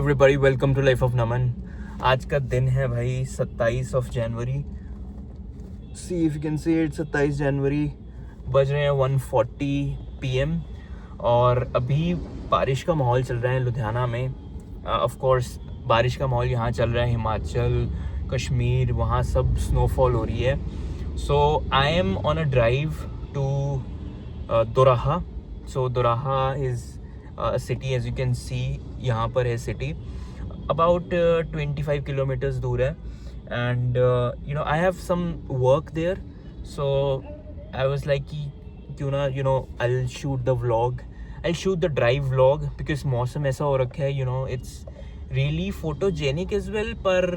Everybody welcome to life of Naman. आज का दिन है भाई 27 ऑफ जनवरी। See if you can see it, 27 जनवरी। बज रहे हैं 1:40 PM और अभी बारिश का माहौल चल रहा है लुधियाना में। ऑफ कोर्स बारिश का माहौल यहाँ चल रहा है, हिमाचल कश्मीर वहाँ सब स्नोफॉल हो रही है। So I am on a drive to Doraha. So Doraha is city, as you can see यहाँ पर है सिटी, अबाउट 25 किलोमीटर्स दूर है। And you know I have some work there, so I was like कि क्यों ना I will shoot the vlog, I shoot the drive vlog because मौसम ऐसा हो रखा है, it's really photogenic as well. पर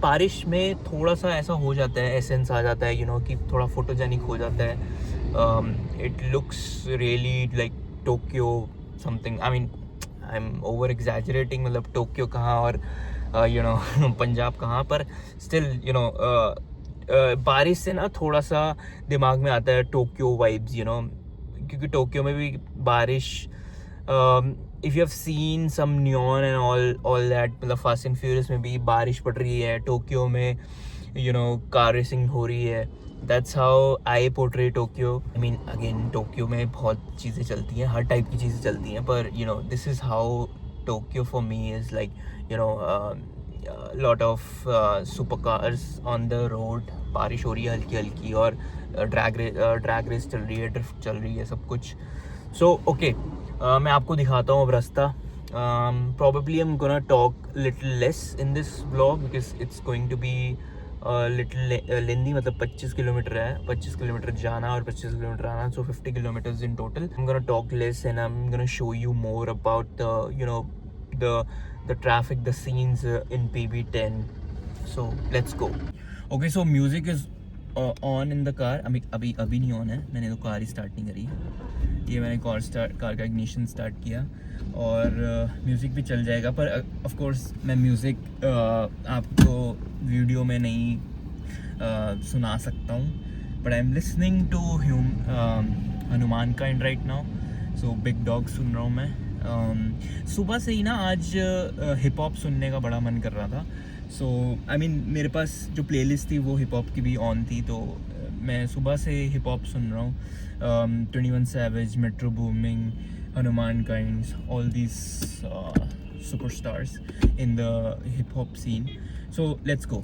बारिश में थोड़ा सा ऐसा हो जाता है, एसेंस आ जाता है कि थोड़ा फोटोजेनिक हो जाता है। It looks really like Tokyo something. I mean I am over exaggerating, मतलब टोक्यो कहाँ और पंजाब कहाँ, पर स्टिल बारिश से ना थोड़ा सा दिमाग में आता है टोक्यो वाइब्स, क्योंकि टोक्यो में भी बारिश, if you have seen some neon and all that, मतलब फास्ट एंड फ्यूरियस में भी बारिश पड़ रही है, टोक्यो में कार रेसिंग हो रही है। That's how I portray Tokyo. I mean again Tokyo में बहुत चीज़ें चलती हैं, हर टाइप की चीज़ें चलती हैं, पर this is how Tokyo for me is like lot of super cars on the road. बारिश हो रही है हल्की हल्की और ड्रैग रेस चल रही है, ड्रिफ्ट चल रही है, सब कुछ। सो ओके, मैं आपको दिखाता हूँ अब रास्ता। Probably I'm gonna talk little less in this vlog because it's going to be little lengthy. मतलब 25 किलोमीटर है, 25 किलोमीटर जाना और 25 किलोमीटर आना, सो 50 kilometres in total. I'm gonna talk less and I'm gonna show you more about the traffic, the scenes in PB10. So let's go. Okay, so music is on in the car. अभी नहीं on है, मैंने तो car ही start नहीं करी। ये मैंने car का इग्निशन स्टार्ट किया और म्यूज़िक भी चल जाएगा, पर ऑफ कोर्स मैं म्यूज़िक आपको वीडियो में नहीं सुना सकता हूँ, but I am listening to Hanumankind right now. So big dog सुन रहा हूँ मैं। सुबह से ही ना आज हिप हॉप सुनने का बड़ा मन कर रहा था। सो आई मीन मेरे पास जो प्लेलिस्ट थी वो हिप हॉप की भी ऑन थी, तो मैं सुबह से हिप हॉप सुन रहा हूँ। 21 Savage, metro booming, Hanuman Kinds, all these superstars in the hip hop scene. So let's go.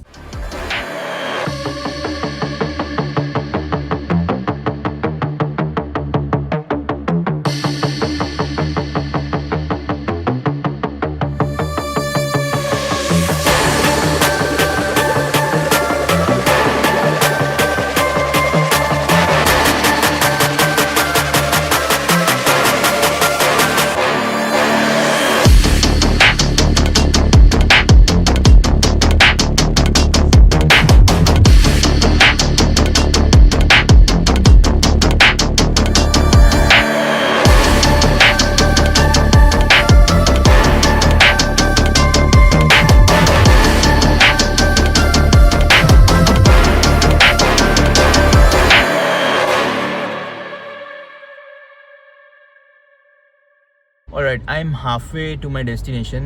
Alright, I am halfway to my destination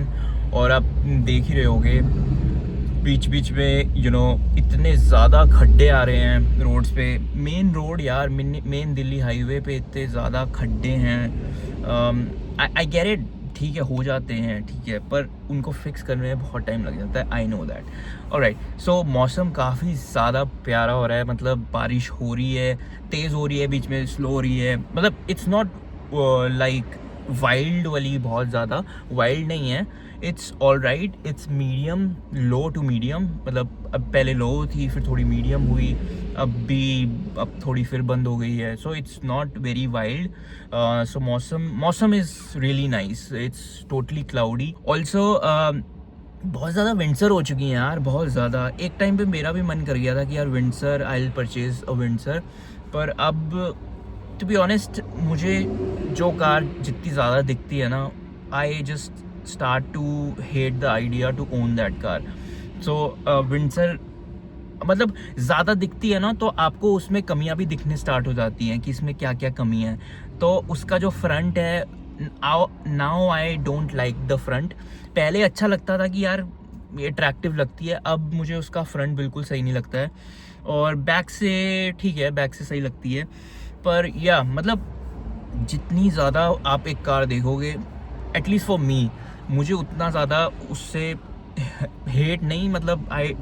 और आप देख ही रहे होगे बीच में इतने ज़्यादा खड्डे आ रहे हैं रोड्स पे। मेन रोड यार, मेन दिल्ली हाईवे पे इतने ज़्यादा खड्डे हैं। आई गेट इट, ठीक है हो जाते हैं, ठीक है, पर उनको फिक्स करने में बहुत टाइम लग जाता है। I know that. ऑलराइट, सो मौसम काफ़ी ज़्यादा प्यारा हो रहा है, मतलब बारिश हो रही है, तेज़ हो रही है, बीच में स्लो हो रही है। मतलब इट्स नॉट लाइक वाइल्ड वाली, बहुत ज़्यादा वाइल्ड नहीं है। It's all right, it's medium, low to medium. मतलब अब पहले लो थी, फिर थोड़ी मीडियम हुई, अब थोड़ी फिर बंद हो गई है। So it's not very wild. So मौसम is really nice. It's totally cloudy also. बहुत ज़्यादा विंडसर हो चुकी हैं यार, बहुत ज़्यादा। एक टाइम पे मेरा भी मन कर गया था कि यार Windsor, I will purchase a Windsor, पर अब टू बी ऑनेस्ट मुझे जो कार जितनी ज़्यादा दिखती है ना, I just start to hate the idea to own that car. So Windsor मतलब ज़्यादा दिखती है ना, तो आपको उसमें कमियां भी दिखने स्टार्ट हो जाती हैं कि इसमें क्या क्या कमी है। तो उसका जो फ्रंट है now I don't like the front. पहले अच्छा लगता था कि यार ये अट्रैक्टिव लगती है, अब मुझे उसका फ्रंट बिल्कुल सही नहीं लगता है। और बैक से ठीक है, बैक से सही लगती है, पर या मतलब जितनी ज़्यादा आप एक कार देखोगे, एटलीस्ट फॉर मी, मुझे उतना ज़्यादा उससे हेट नहीं, मतलब आई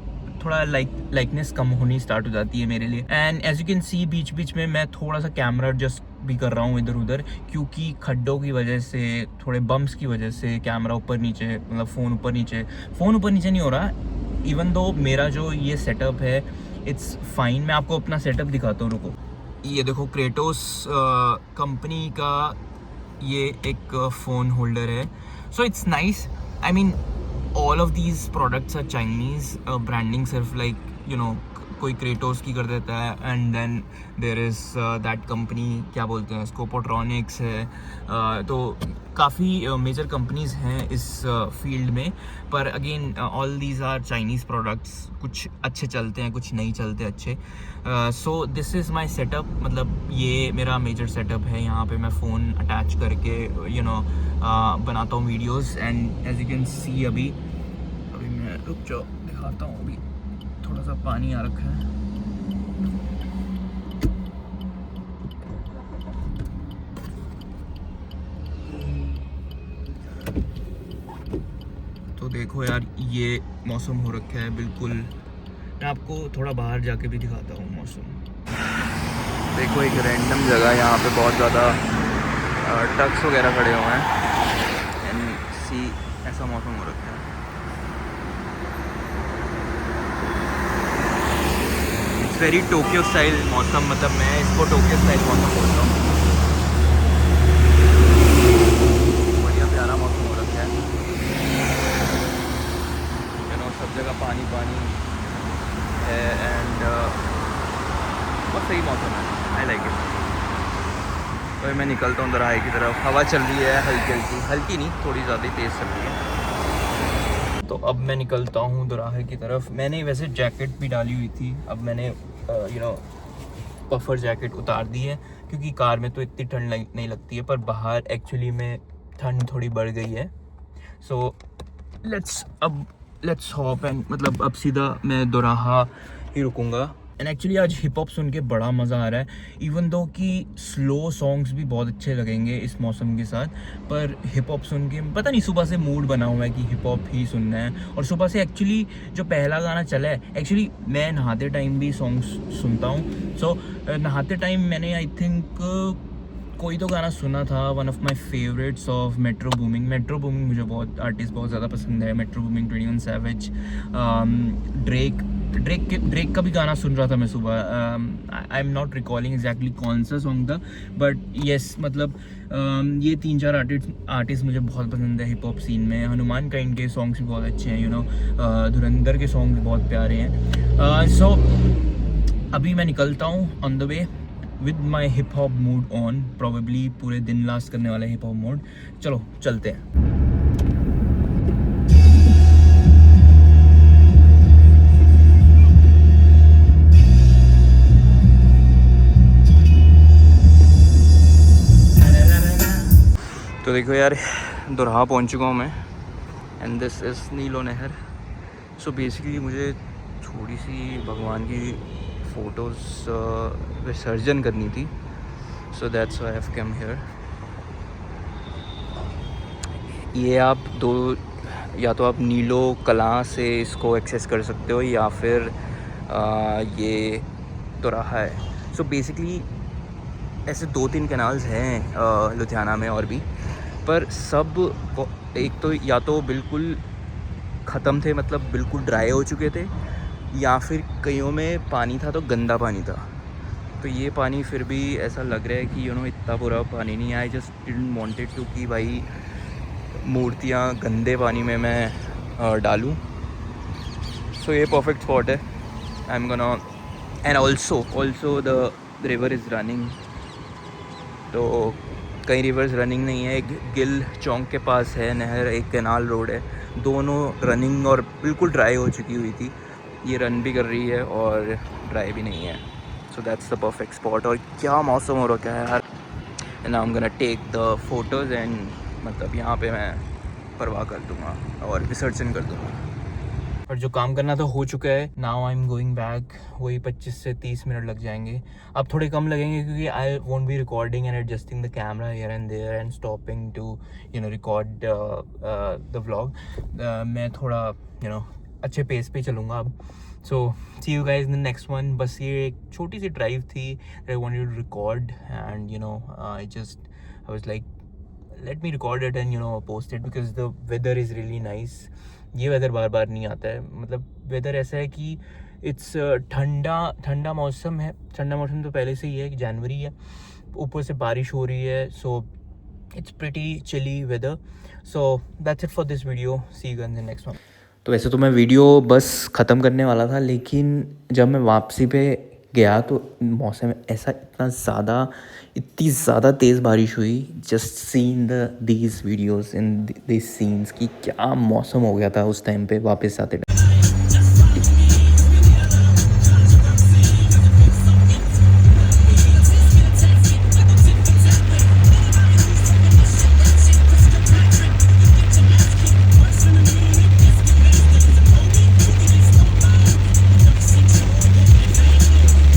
थोड़ा लाइकनेस कम होनी स्टार्ट हो जाती है मेरे लिए। And as you can see बीच बीच में मैं थोड़ा सा कैमरा एडजस्ट भी कर रहा हूँ इधर उधर, क्योंकि खड्डों की वजह से, थोड़े बम्प्स की वजह से कैमरा ऊपर नीचे, मतलब फ़ोन ऊपर नीचे नहीं हो रहा। इवन दो मेरा जो ये सेटअप है इट्स फाइन। मैं आपको अपना सेटअप दिखाता हूँ, रुको। ये देखो क्रेटोस कंपनी का ये एक फ़ोन होल्डर है। So it's nice. I mean all of these products are Chinese. Branding सिर्फ लाइक यू नो कोई क्रेटोस की कर देता है, and then there is that company, क्या बोलते हैं इसको, पोट्रॉनिक्स है। तो काफ़ी मेजर कंपनीज़ हैं इस फील्ड में, पर again all these are Chinese products. कुछ अच्छे चलते हैं, कुछ नहीं चलते अच्छे। So this is my setup, मतलब ये मेरा मेजर सेटअप है। यहाँ पे मैं फ़ोन अटैच करके यू नो बनाता हूँ videos. And as you can see अभी मैं रुक जाओ दिखाता हूँ। अभी थोड़ा सा पानी आ रखा है। तो देखो यार, ये मौसम हो रखा है बिल्कुल। मैं आपको थोड़ा बाहर जाके भी दिखाता हूँ मौसम। देखो एक रैंडम जगह, यहाँ पे बहुत ज़्यादा ट्रक्स वगैरह खड़े हुए हैं। एंड सी ऐसा मौसम हो रखा है। इट्स वेरी टोक्यो स्टाइल मौसम, मतलब मैं इसको टोक्यो स्टाइल मौसम बोलता हूँ। बढ़िया प्यारा मौसम हो रखा है, यू नो, सब जगह पानी पानी है। एंड बहुत सही मौसम है, आई लाइक इट। तो मैं निकलता हूँ दराहे की तरफ। हवा चल रही है हल्की हल्की, हल्की नहीं, थोड़ी ज़्यादा ही तेज़ चल रही है। तो अब मैं निकलता हूँ दराहे की तरफ। मैंने वैसे जैकेट भी डाली हुई थी, अब मैंने यू नो पफर जैकेट उतार दी है, क्योंकि कार में तो इतनी ठंड नहीं लगती है, पर बाहर एक्चुअली में ठंड थोड़ी बढ़ गई है। सो लेट्स हॉप एंड, मतलब अब सीधा मैं दोराहा ही रुकूंगा। एंड एक्चुअली आज हिप हॉप सुन के बड़ा मज़ा आ रहा है। इवन दो कि स्लो सॉन्ग्स भी बहुत अच्छे लगेंगे इस मौसम के साथ, पर हिप हॉप सुन के पता नहीं, सुबह से मूड बना हुआ है कि हिप हॉप ही सुनना है। और सुबह से एक्चुअली जो पहला गाना चला है, एक्चुअली मैं नहाते टाइम भी सॉन्ग्स सुनता हूँ। सो नहाते टाइम मैंने आई थिंक कोई तो गाना सुना था, one of my favourites of metro booming. मुझे बहुत आर्टिस्ट बहुत ज़्यादा पसंद है। मेट्रो बूमिंग, 21 सैवेज, ड्रेक का भी गाना सुन रहा था मैं सुबह। I am not recalling exactly कौन सा सॉन्ग था, बट येस, मतलब ये 3-4 आर्टिस्ट मुझे बहुत पसंद है हिप हॉप सीन में। हनुमान काइंड के सॉन्ग्स भी बहुत अच्छे हैं, यू नो। धुरंधर के सॉन्ग्स बहुत प्यारे हैं। सो अभी मैं निकलता हूँ on the way with my hip hop mood on, probably पूरे दिन लास्ट करने वाला हिप हॉप मूड। चलो चलते हैं। तो देखो यार, दोराहा पहुंच चुका हूँ मैं, एंड दिस इज़ नीलो नहर। सो बेसिकली मुझे थोड़ी सी भगवान की फ़ोटोज़ विसर्जन करनी थी, so that's why I have come here. ये आप दो, या तो आप नीलो कला से इसको एक्सेस कर सकते हो, या फिर ये दोराहा है। सो बेसिकली ऐसे 2-3 कैनाल्स हैं लुधियाना में और भी, पर सब एक तो या तो बिल्कुल ख़त्म थे, मतलब बिल्कुल ड्राई हो चुके थे, या फिर कईयों में पानी था तो गंदा पानी था। तो ये पानी फिर भी ऐसा लग रहा है कि यू नो इतना बुरा पानी नहीं है। I just didn't wanted to कि भाई मूर्तियाँ गंदे पानी में मैं डालूँ। सो ये परफेक्ट स्पॉट है। आई am gonna, and also the river is running. तो कई रिवर्स रनिंग नहीं है, एक गिल चौक के पास है नहर, एक कैनाल रोड है, दोनों रनिंग और बिल्कुल ड्राई हो चुकी हुई थी। ये रन भी कर रही है और ड्राई भी नहीं है। So that's the perfect spot. और क्या मौसम हो रखा है यार, and I am gonna take the photos एंड मतलब यहाँ पे मैं परवाह कर दूँगा और विसर्जन कर दूँगा। और जो काम करना था हो चुका है। Now I am going back. वही 25 से 30 मिनट लग जाएंगे। अब थोड़े कम लगेंगे क्योंकि I won't be recording and adjusting the camera here and there and stopping to record the vlog. मैं थोड़ा अच्छे पेस पे चलूँगा अब। So see you guys in the next one. बस ये एक छोटी सी ड्राइव थी। I wanted to record and I was like let me record it and post it because the weather is really nice. ये वेदर बार बार नहीं आता है। मतलब वेदर ऐसा है कि इट्स ठंडा मौसम है। ठंडा मौसम तो पहले से ही है कि जनवरी है, ऊपर से बारिश हो रही है। So it's pretty chilly weather. So that's it for this video. See you in the next one. तो वैसे तो मैं वीडियो बस ख़त्म करने वाला था, लेकिन जब मैं वापसी पे गया तो मौसम ऐसा इतनी ज़्यादा तेज़ बारिश हुई। Just seen these videos in this scenes कि क्या मौसम हो गया था उस टाइम पे वापस आते टाइम।